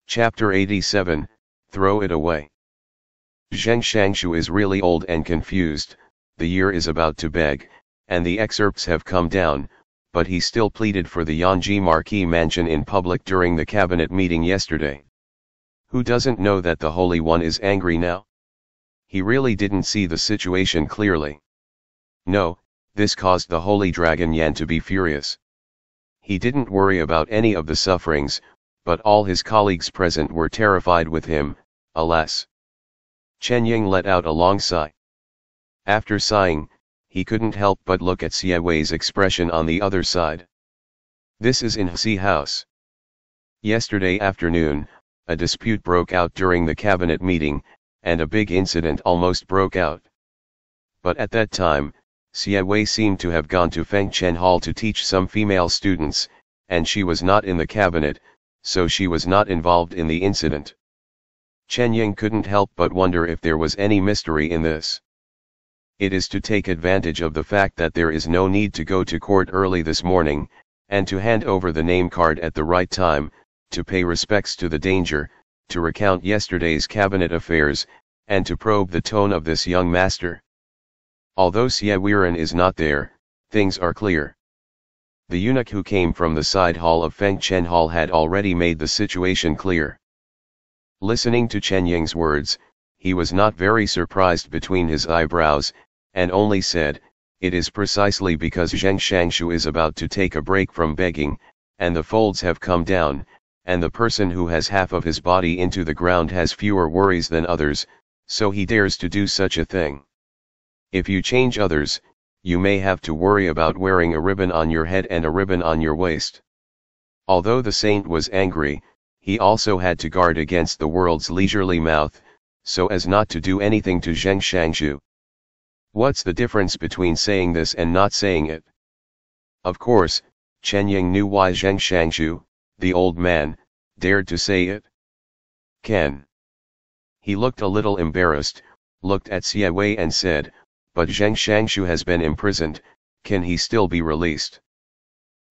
Chapter 87, Throw It Away. Zheng Shangshu is really old and confused, the year is about to beg, and the excerpts have come down, but he still pleaded for the Yanji Marquis mansion in public during the cabinet meeting yesterday. Who doesn't know that the Holy One is angry now? He really didn't see the situation clearly. No, this caused the Holy Dragon Yan to be furious. He didn't worry about any of the sufferings, but all his colleagues present were terrified with him, alas. Chen Ying let out a long sigh. After sighing, he couldn't help but look at Xie Wei's expression on the other side. This is in Hsi House. Yesterday afternoon, a dispute broke out during the cabinet meeting, and a big incident almost broke out. But at that time, Xie Wei seemed to have gone to Fengchen Hall to teach some female students, and she was not in the cabinet, so she was not involved in the incident. Chen Ying couldn't help but wonder if there was any mystery in this. It is to take advantage of the fact that there is no need to go to court early this morning, and to hand over the name card at the right time, to pay respects to the danger, to recount yesterday's cabinet affairs, and to probe the tone of this young master. Although Xie Weiren is not there, things are clear. The eunuch who came from the side hall of Fengchen Hall had already made the situation clear. Listening to Chen Ying's words, he was not very surprised between his eyebrows, and only said, "It is precisely because Zheng Shangshu is about to take a break from begging, and the folds have come down, and the person who has half of his body into the ground has fewer worries than others, so he dares to do such a thing. If you change others, you may have to worry about wearing a ribbon on your head and a ribbon on your waist." Although the saint was angry, he also had to guard against the world's leisurely mouth, so as not to do anything to Zheng Shangshu. What's the difference between saying this and not saying it? Of course, Chen Ying knew why Zheng Shangshu, the old man, dared to say it. Can. He looked a little embarrassed, looked at Xie Wei and said, "But Zheng Shangshu has been imprisoned, can he still be released?"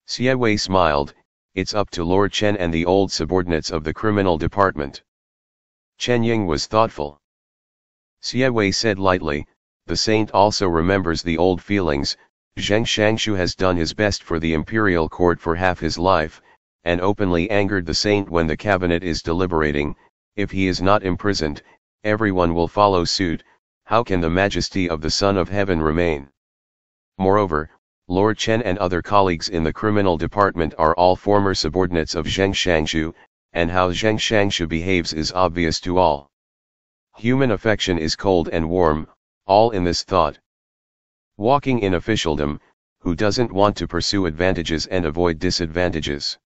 Xie Wei smiled, "It's up to Lord Chen and the old subordinates of the criminal department." Chen Ying was thoughtful. Xie Wei said lightly, "The saint also remembers the old feelings. Zheng Shangshu has done his best for the imperial court for half his life, and openly angered the saint when the cabinet is deliberating. If he is not imprisoned, everyone will follow suit. How can the majesty of the Son of Heaven remain? Moreover, Lord Chen and other colleagues in the criminal department are all former subordinates of Zheng Shangshu, and how Zheng Shangshu behaves is obvious to all. Human affection is cold and warm, all in this thought. Walking in officialdom, who doesn't want to pursue advantages and avoid disadvantages?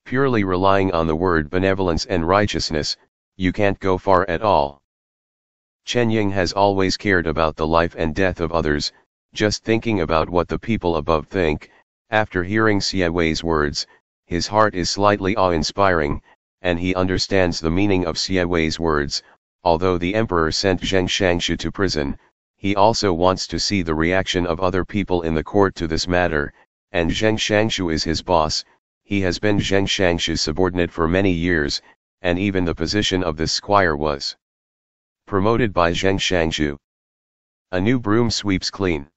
Purely relying on the word benevolence and righteousness, you can't go far at all. Chen Ying has always cared about the life and death of others, just thinking about what the people above think. After hearing Xie Wei's words, his heart is slightly awe-inspiring, and he understands the meaning of Xie Wei's words. Although the emperor sent Zheng Shangshu to prison, he also wants to see the reaction of other people in the court to this matter, and Zheng Shangshu is his boss. He has been Zheng Shangshu's subordinate for many years, and even the position of this squire was promoted by Zheng Shangshu. A new broom sweeps clean.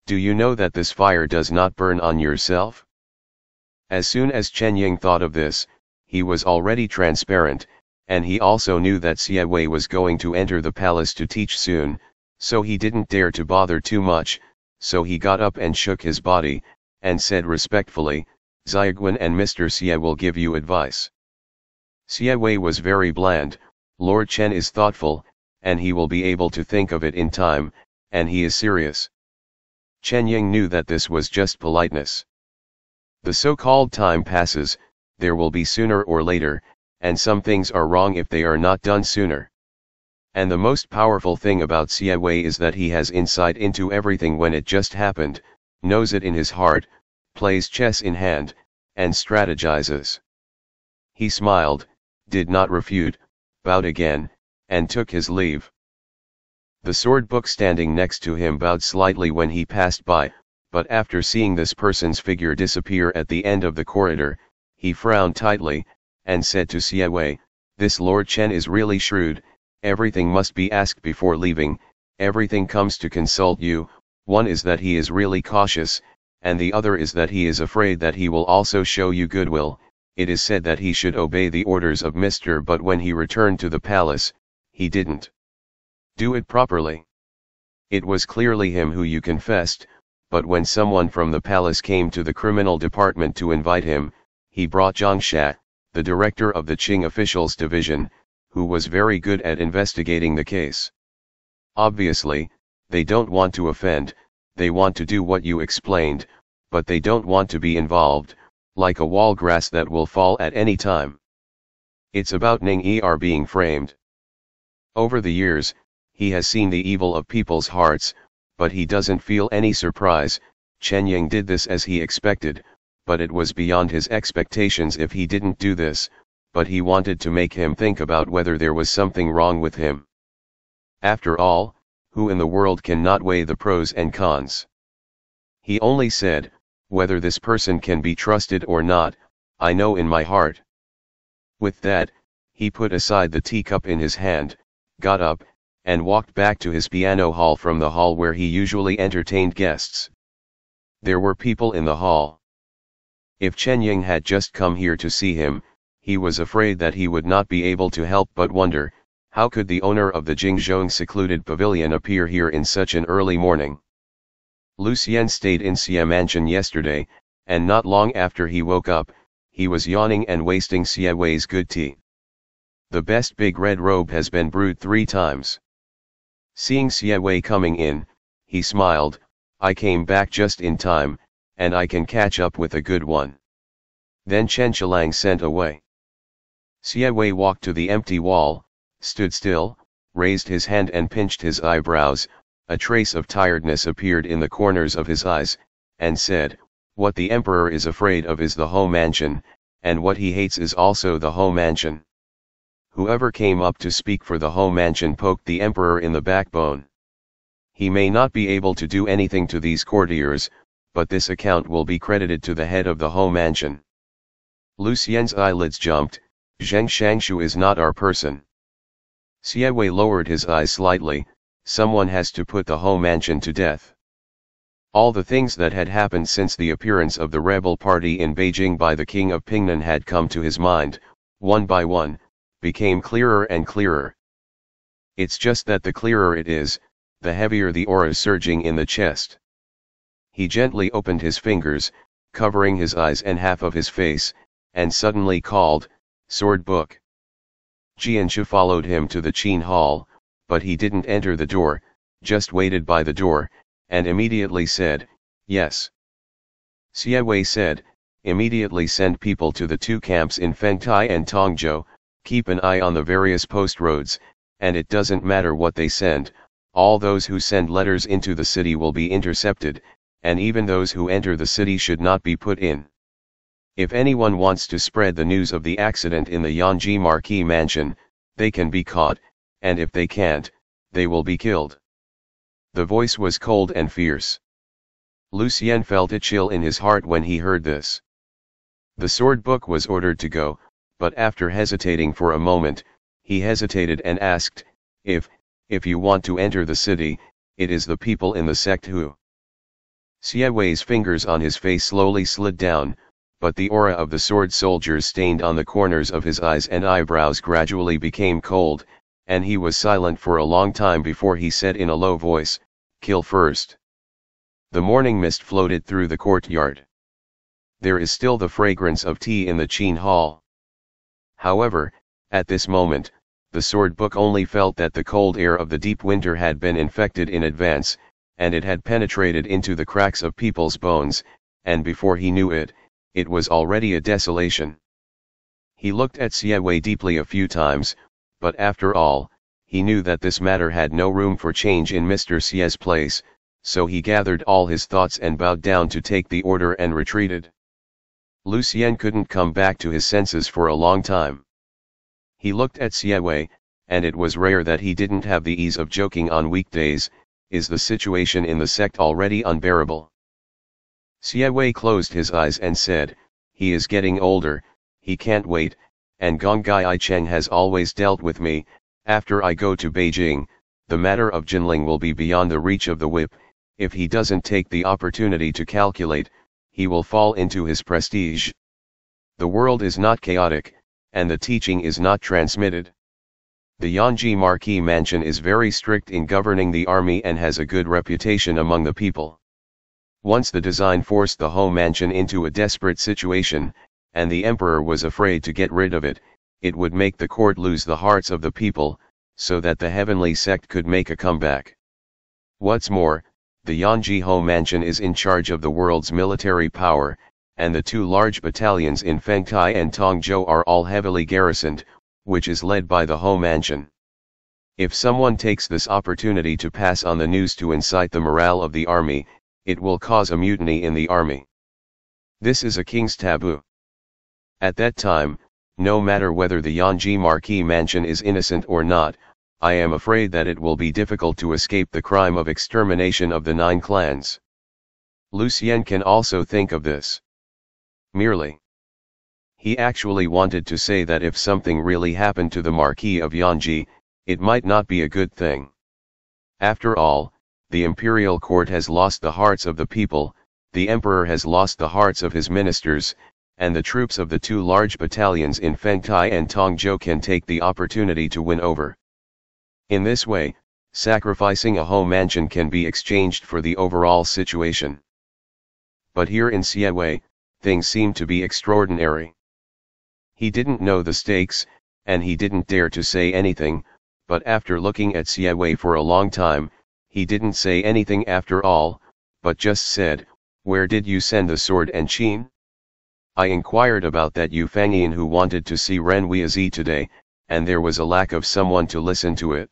Do you know that this fire does not burn on yourself? As soon as Chen Ying thought of this, he was already transparent, and he also knew that Xie Wei was going to enter the palace to teach soon, so he didn't dare to bother too much, so he got up and shook his body, and said respectfully, "Xiaoguan and Mr. Xie will give you advice." Xie Wei was very bland. Lord Chen is thoughtful, and he will be able to think of it in time, and he is serious. Chen Ying knew that this was just politeness. The so-called time passes, there will be sooner or later, and some things are wrong if they are not done sooner. And the most powerful thing about Xie Wei is that he has insight into everything when it just happened, knows it in his heart, plays chess in hand, and strategizes. He smiled, did not refute, bowed again, and took his leave. The sword book standing next to him bowed slightly when he passed by, but after seeing this person's figure disappear at the end of the corridor, he frowned tightly, and said to Siewei, "This Lord Chen is really shrewd, everything must be asked before leaving, everything comes to consult you, one is that he is really cautious, and the other is that he is afraid that he will also show you goodwill. It is said that he should obey the orders of Mr. But when he returned to the palace, he didn't do it properly. It was clearly him who you confessed, but when someone from the palace came to the criminal department to invite him, he brought Zhang Sha, the director of the Qing officials division, who was very good at investigating the case. Obviously, they don't want to offend, they want to do what you explained, but they don't want to be involved, like a wall grass that will fall at any time. It's about Ning Er being framed. Over the years, he has seen the evil of people's hearts, but he doesn't feel any surprise. Chen Ying did this as he expected, but it was beyond his expectations if he didn't do this, but he wanted to make him think about whether there was something wrong with him. After all, who in the world cannot weigh the pros and cons? He only said, "Whether this person can be trusted or not, I know in my heart." With that, he put aside the teacup in his hand, got up, and walked back to his piano hall from the hall where he usually entertained guests. There were people in the hall. If Chen Ying had just come here to see him, he was afraid that he would not be able to help but wonder, how could the owner of the Jingzhong secluded pavilion appear here in such an early morning? Lucien stayed in Xie Mansion yesterday, and not long after he woke up, he was yawning and wasting Siewei's good tea. The best big red robe has been brewed 3 times. Seeing Siewei coming in, he smiled, "I came back just in time, and I can catch up with a good one." Then Chen Chilang sent away. Siewei walked to the empty wall, stood still, raised his hand and pinched his eyebrows, a trace of tiredness appeared in the corners of his eyes, and said, "What the emperor is afraid of is the Ho Mansion, and what he hates is also the Ho Mansion." Whoever came up to speak for the Ho Mansion poked the emperor in the backbone. He may not be able to do anything to these courtiers, but this account will be credited to the head of the Ho Mansion. Lucien's eyelids jumped. "Zheng Shangshu is not our person." Siewei lowered his eyes slightly. "Someone has to put the Ho Mansion to death." All the things that had happened since the appearance of the rebel party in Beijing by the king of Pingnan had come to his mind, one by one, became clearer and clearer. It's just that the clearer it is, the heavier the aura surging in the chest. He gently opened his fingers, covering his eyes and half of his face, and suddenly called, "Sword book." Jianshu followed him to the Qin hall, but he didn't enter the door, just waited by the door, and immediately said, "Yes." Siewei said, "Immediately send people to the 2 camps in Fengtai and Tongzhou, keep an eye on the various post roads, and it doesn't matter what they send, all those who send letters into the city will be intercepted, and even those who enter the city should not be put in. If anyone wants to spread the news of the accident in the Yanji Marquis mansion, they can be caught, and if they can't, they will be killed." The voice was cold and fierce. Lucien felt a chill in his heart when he heard this. The sword book was ordered to go, but after hesitating for a moment, he hesitated and asked, if you want to enter the city, it is the people in the sect who." Siewei's fingers on his face slowly slid down, but the aura of the sword soldiers stained on the corners of his eyes and eyebrows gradually became cold, and he was silent for a long time before he said in a low voice, "Kill first." The morning mist floated through the courtyard. There is still the fragrance of tea in the Qin hall. However, at this moment, the sword book only felt that the cold air of the deep winter had been infected in advance, and it had penetrated into the cracks of people's bones, and before he knew it, it was already a desolation. He looked at Siewei deeply a few times, but after all, he knew that this matter had no room for change in Mr. Xie's place, so he gathered all his thoughts and bowed down to take the order and retreated. Lucien couldn't come back to his senses for a long time. He looked at Siewei, and it was rare that he didn't have the ease of joking on weekdays. Is the situation in the sect already unbearable? Siewei closed his eyes and said, "He is getting older, he can't wait, and Gong Gai Cheng has always dealt with me. After I go to Beijing, the matter of Jinling will be beyond the reach of the whip. If he doesn't take the opportunity to calculate, he will fall into his prestige. The world is not chaotic, and the teaching is not transmitted. The Yanji Marquis mansion is very strict in governing the army and has a good reputation among the people. Once the design forced the home mansion into a desperate situation, and the emperor was afraid to get rid of it, it would make the court lose the hearts of the people, so that the heavenly sect could make a comeback. What's more, the Yanji home mansion is in charge of the world's military power, and the two large battalions in Fengtai and Tongzhou are all heavily garrisoned, which is led by the home mansion. If someone takes this opportunity to pass on the news to incite the morale of the army, it will cause a mutiny in the army. This is a king's taboo. At that time, no matter whether the Yanji Marquis mansion is innocent or not, I am afraid that it will be difficult to escape the crime of extermination of the 9 clans. Lucien can also think of this. Merely. He actually wanted to say that if something really happened to the Marquis of Yanji, it might not be a good thing. After all, the imperial court has lost the hearts of the people, the emperor has lost the hearts of his ministers, and the troops of the 2 large battalions in Fengtai and Tongzhou can take the opportunity to win over. In this way, sacrificing a home mansion can be exchanged for the overall situation. But here in Siewei, things seem to be extraordinary. He didn't know the stakes, and he didn't dare to say anything, but after looking at Siewei for a long time, he didn't say anything after all, but just said, "Where did you send the sword and chain?" "I inquired about that Yu Fangyin who wanted to see Ren Weizi today, and there was a lack of someone to listen to it."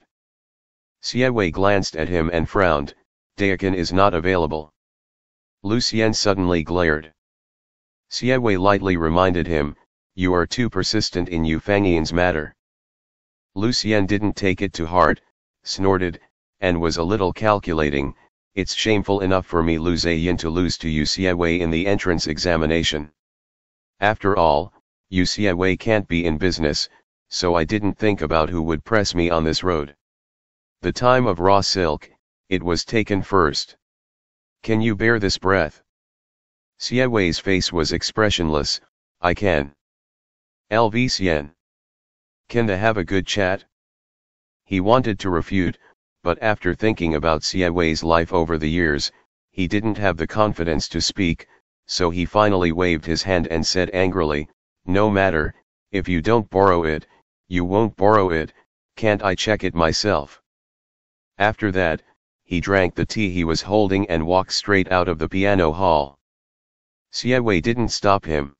Siewei glanced at him and frowned. "Daikon is not available." Lucien suddenly glared. Siewei lightly reminded him, "You are too persistent in Yu Fangyin's matter." Lucien didn't take it to heart, snorted, and was a little calculating. "It's shameful enough for me Lu Zheyin to lose to Yu Siewei in the entrance examination. After all, Yu Siewei can't be in business, so I didn't think about who would press me on this road. The time of raw silk, it was taken first. Can you bear this breath?" Siewei's face was expressionless. "I can." "Lvcien. Can they have a good chat?" He wanted to refute, but after thinking about Siewei's life over the years, he didn't have the confidence to speak, so he finally waved his hand and said angrily, "No matter, if you don't borrow it, you won't borrow it, can't I check it myself?" After that, he drank the tea he was holding and walked straight out of the piano hall. Siewei didn't stop him.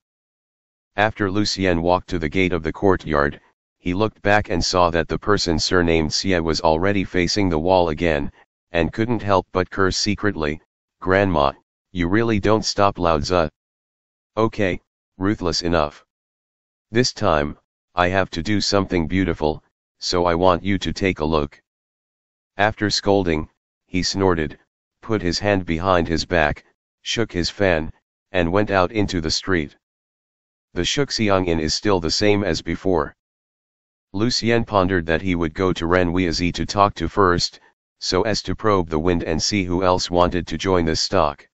After Lucien walked to the gate of the courtyard, he looked back and saw that the person surnamed Xie was already facing the wall again, and couldn't help but curse secretly, "Grandma, you really don't stop Lao Tzu. Okay, ruthless enough. This time, I have to do something beautiful, so I want you to take a look." After scolding, he snorted, put his hand behind his back, shook his fan, and went out into the street. The Shuxiang Inn is still the same as before. Lucien pondered that he would go to Ren Weizi to talk to first, so as to probe the wind and see who else wanted to join this stock.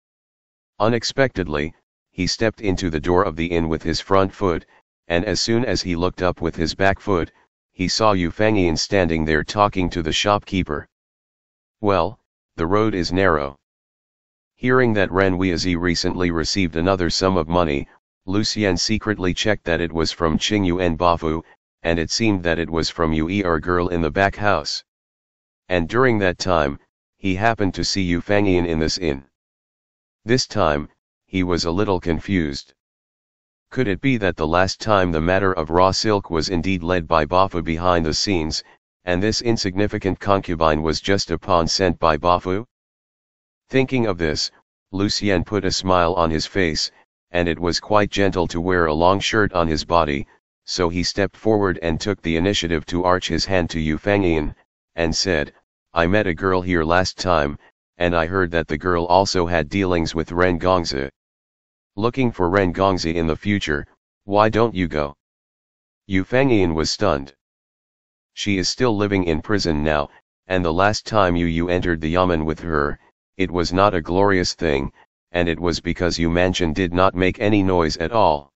Unexpectedly, he stepped into the door of the inn with his front foot, and as soon as he looked up with his back foot, he saw Yu Fangyin standing there talking to the shopkeeper. "Well, the road is narrow." Hearing that Ren Weizi recently received another sum of money, Lucien secretly checked that it was from Qingyu and Bafu, and it seemed that it was from Yu Er girl in the back house. And during that time, he happened to see Yu Fangyin in this inn. This time, he was a little confused. Could it be that the last time the matter of raw silk was indeed led by Bafu behind the scenes, and this insignificant concubine was just a pawn sent by Bafu? Thinking of this, Lucien put a smile on his face, and it was quite gentle to wear a long shirt on his body, so he stepped forward and took the initiative to arch his hand to Yu Fangyin, and said, "I met a girl here last time, and I heard that the girl also had dealings with Ren Gongzi. Looking for Ren Gongzi in the future, why don't you go?" Yu Fangyan was stunned. She is still living in prison now, and the last time you entered the yamen with her, it was not a glorious thing, and it was because Yu Mansion did not make any noise at all.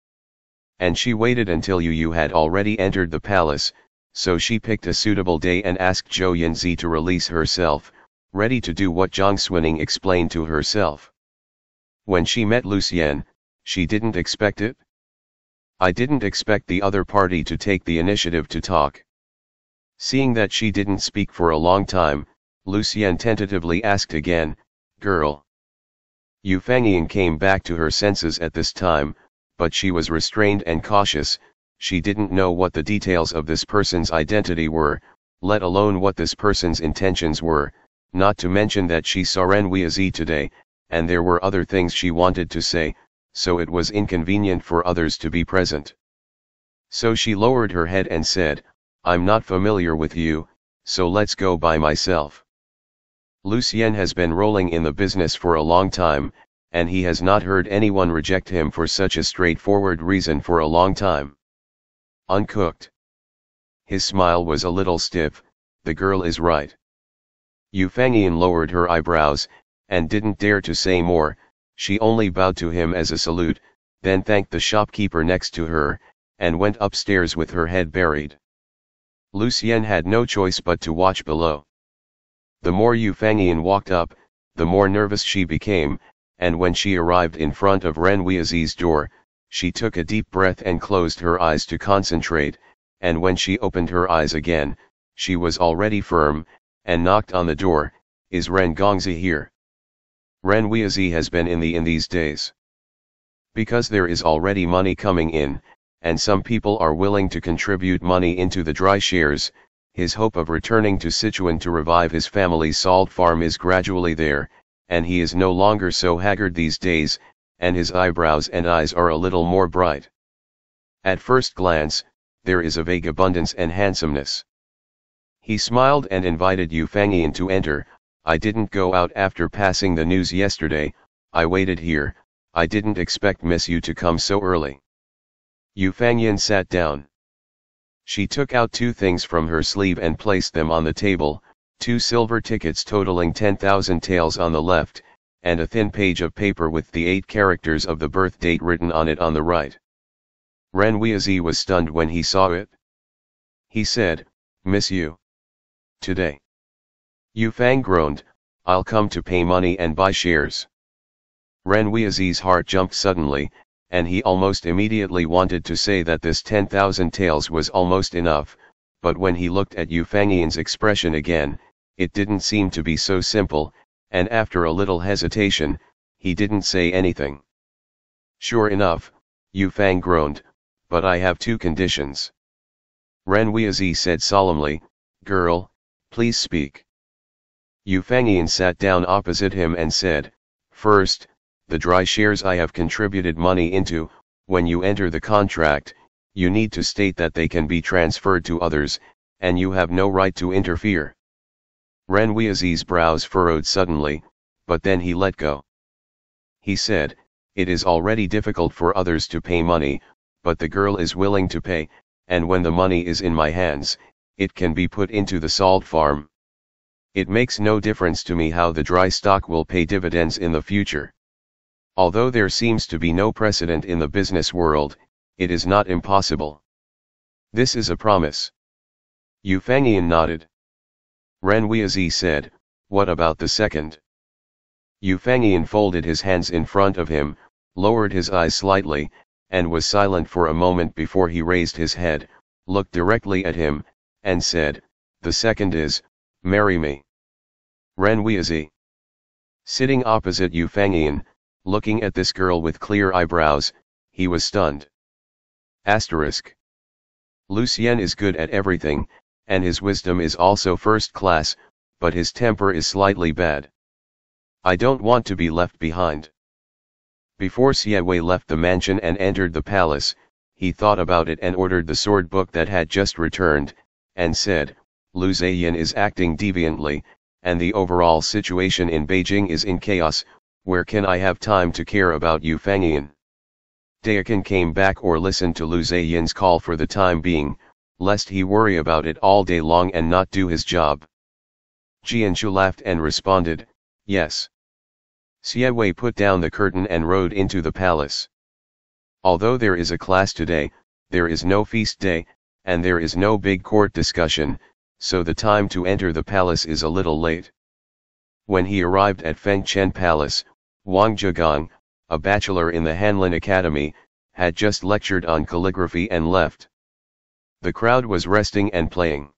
And she waited until you had already entered the palace, so she picked a suitable day and asked Zhou Yanzi to release herself, ready to do what Zhang Xuning explained to herself. When she met Lucien, she didn't expect it. I didn't expect the other party to take the initiative to talk. Seeing that she didn't speak for a long time, Lucien tentatively asked again, "Girl." Yu Fangyan came back to her senses at this time, but she was restrained and cautious. She didn't know what the details of this person's identity were, let alone what this person's intentions were, not to mention that she saw Ren Weizi today, and there were other things she wanted to say, so it was inconvenient for others to be present. So she lowered her head and said, "I'm not familiar with you, so let's go by myself." Lucien has been rolling in the business for a long time, and he has not heard anyone reject him for such a straightforward reason for a long time. Uncooked. His smile was a little stiff. The girl is right. Yu Fangyan lowered her eyebrows, and didn't dare to say more. She only bowed to him as a salute, then thanked the shopkeeper next to her, and went upstairs with her head buried. Lucien had no choice but to watch below. The more Yu Fangyan walked up, the more nervous she became, and when she arrived in front of Ren Weizi's door, she took a deep breath and closed her eyes to concentrate, and when she opened her eyes again, she was already firm, and knocked on the door. "Is Ren Gongzi here?" Ren Weizi has been in these days. Because there is already money coming in, and some people are willing to contribute money into the dry shares, his hope of returning to Sichuan to revive his family's salt farm is gradually there, and he is no longer so haggard these days, and his eyebrows and eyes are a little more bright. At first glance, there is a vague abundance and handsomeness. He smiled and invited Yu Fangyan to enter. "I didn't go out after passing the news yesterday, I waited here. I didn't expect Miss Yu to come so early." Yu Fangyan sat down. She took out two things from her sleeve and placed them on the table, two silver tickets totaling 10,000 taels on the left, and a thin page of paper with the 8 characters of the birth date written on it on the right. Ren Weizi was stunned when he saw it. He said, "Miss Yu. Today." Yu Fang groaned, "I'll come to pay money and buy shares." Ren Weizi's heart jumped suddenly, and he almost immediately wanted to say that this 10,000 taels was almost enough, but when he looked at Yu Fangyan's expression again, it didn't seem to be so simple, and after a little hesitation, he didn't say anything. "Sure enough," Yu Fang groaned, "but I have 2 conditions." Ren Weizi said solemnly, "Girl, please speak." Yu Fangyan sat down opposite him and said, "First, the dry shares I have contributed money into, when you enter the contract, you need to state that they can be transferred to others, and you have no right to interfere." Ren Weizi's brows furrowed suddenly, but then he let go. He said, "It is already difficult for others to pay money, but the girl is willing to pay, and when the money is in my hands, it can be put into the salt farm. It makes no difference to me how the dry stock will pay dividends in the future. Although there seems to be no precedent in the business world, it is not impossible. This is a promise." Yu Fangyan nodded. Ren Weizi said, "What about the second?" Yu Fangyan folded his hands in front of him, lowered his eyes slightly, and was silent for a moment before he raised his head, looked directly at him, and said, "The second is, marry me." Ren Weizi, sitting opposite Yu Fangyan, looking at this girl with clear eyebrows, he was stunned. Asterisk. Lucien is good at everything, and his wisdom is also first class, but his temper is slightly bad. I don't want to be left behind. Before Xie Wei left the mansion and entered the palace, he thought about it and ordered the sword book that had just returned, and said, "Lu Zheyan is acting deviantly, and the overall situation in Beijing is in chaos. Where can I have time to care about Yu Fangyan? Dayakan came back or listened to Lu Ziyin's call for the time being, lest he worry about it all day long and not do his job. Jianshu laughed and responded, yes. Xie Wei put down the curtain and rode into the palace. Although there is a class today, there is no feast day, and there is no big court discussion, so the time to enter the palace is a little late. When he arrived at Fengchen Palace, Wang Zhegang, a bachelor in the Hanlin Academy, had just lectured on calligraphy and left. The crowd was resting and playing.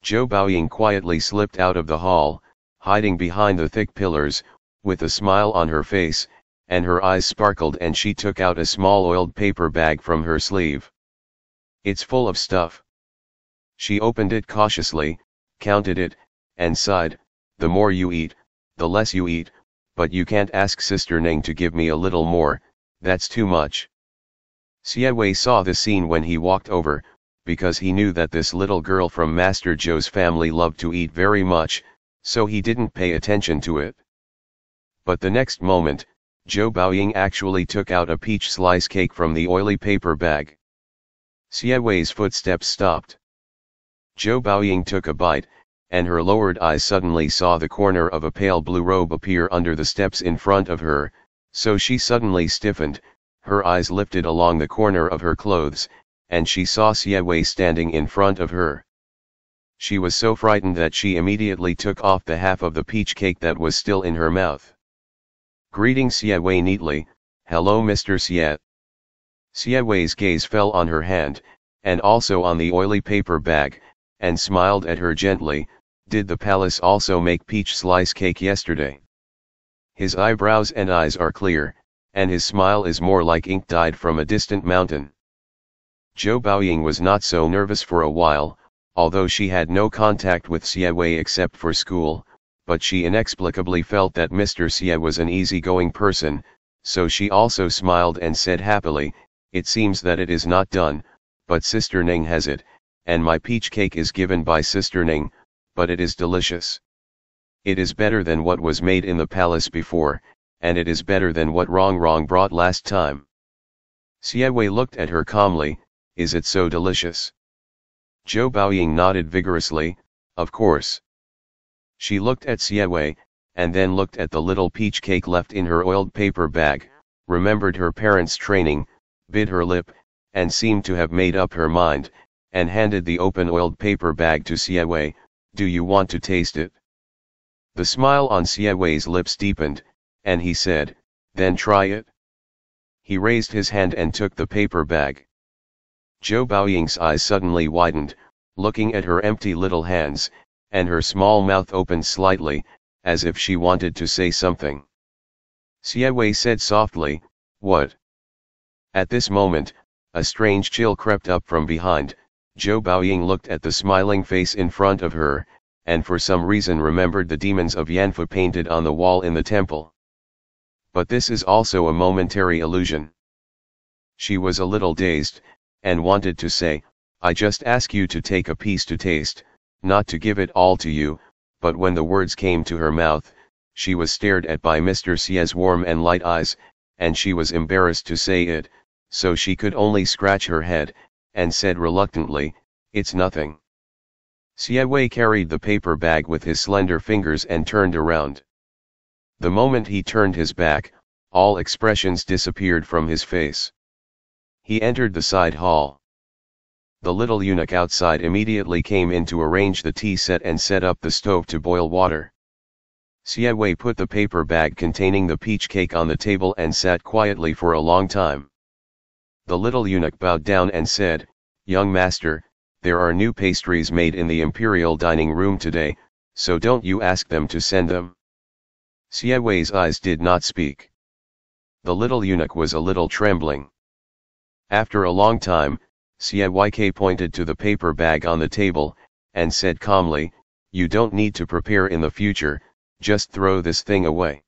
Zhou Baoying quietly slipped out of the hall, hiding behind the thick pillars, with a smile on her face, and her eyes sparkled, and she took out a small oiled paper bag from her sleeve. It's full of stuff. She opened it cautiously, counted it, and sighed, the more you eat, the less you eat, but you can't ask Sister Ning to give me a little more, that's too much. Xie Wei saw the scene when he walked over, because he knew that this little girl from Master Zhou's family loved to eat very much, so he didn't pay attention to it. But the next moment, Zhou Baoying actually took out a peach slice cake from the oily paper bag. Xie Wei's footsteps stopped. Zhou Baoying took a bite, and her lowered eyes suddenly saw the corner of a pale blue robe appear under the steps in front of her, so she suddenly stiffened, her eyes lifted along the corner of her clothes, and she saw Xie Wei standing in front of her. She was so frightened that she immediately took off the half of the peach cake that was still in her mouth. Greeting Xie Wei neatly, hello Mr. Xie. Xie Wei's gaze fell on her hand, and also on the oily paper bag, and smiled at her gently, did the palace also make peach slice cake yesterday? His eyebrows and eyes are clear, and his smile is more like ink dyed from a distant mountain. Zhou Baoying was not so nervous for a while, although she had no contact with Xie Wei except for school, but she inexplicably felt that Mr. Xie was an easygoing person, so she also smiled and said happily, it seems that it is not done, but Sister Ning has it, and my peach cake is given by Sister Ning, but it is delicious. It is better than what was made in the palace before, and it is better than what Rong brought last time. Xie Wei looked at her calmly, is it so delicious? Zhou Baoying nodded vigorously, of course. She looked at Xie Wei, and then looked at the little peach cake left in her oiled paper bag, remembered her parents' training, bit her lip, and seemed to have made up her mind, and handed the open oiled paper bag to Xie Wei, do you want to taste it? The smile on Xie Wei's lips deepened, and he said, then try it. He raised his hand and took the paper bag. Zhou Baoying's eyes suddenly widened, looking at her empty little hands, and her small mouth opened slightly, as if she wanted to say something. Xie Wei said softly, what? At this moment, a strange chill crept up from behind. Zhou Baoying looked at the smiling face in front of her, and for some reason remembered the demons of Yanfu painted on the wall in the temple. But this is also a momentary illusion. She was a little dazed, and wanted to say, I just ask you to take a piece to taste, not to give it all to you, but when the words came to her mouth, she was stared at by Mr. Xie's warm and light eyes, and she was embarrassed to say it, so she could only scratch her head, and said reluctantly, it's nothing. Xie Wei carried the paper bag with his slender fingers and turned around. The moment he turned his back, all expressions disappeared from his face. He entered the side hall. The little eunuch outside immediately came in to arrange the tea set and set up the stove to boil water. Xie Wei put the paper bag containing the peach cake on the table and sat quietly for a long time. The little eunuch bowed down and said, young master, there are new pastries made in the imperial dining room today, so don't you ask them to send them. Xie Wei's eyes did not speak. The little eunuch was a little trembling. After a long time, Xie Wei pointed to the paper bag on the table, and said calmly, you don't need to prepare in the future, just throw this thing away.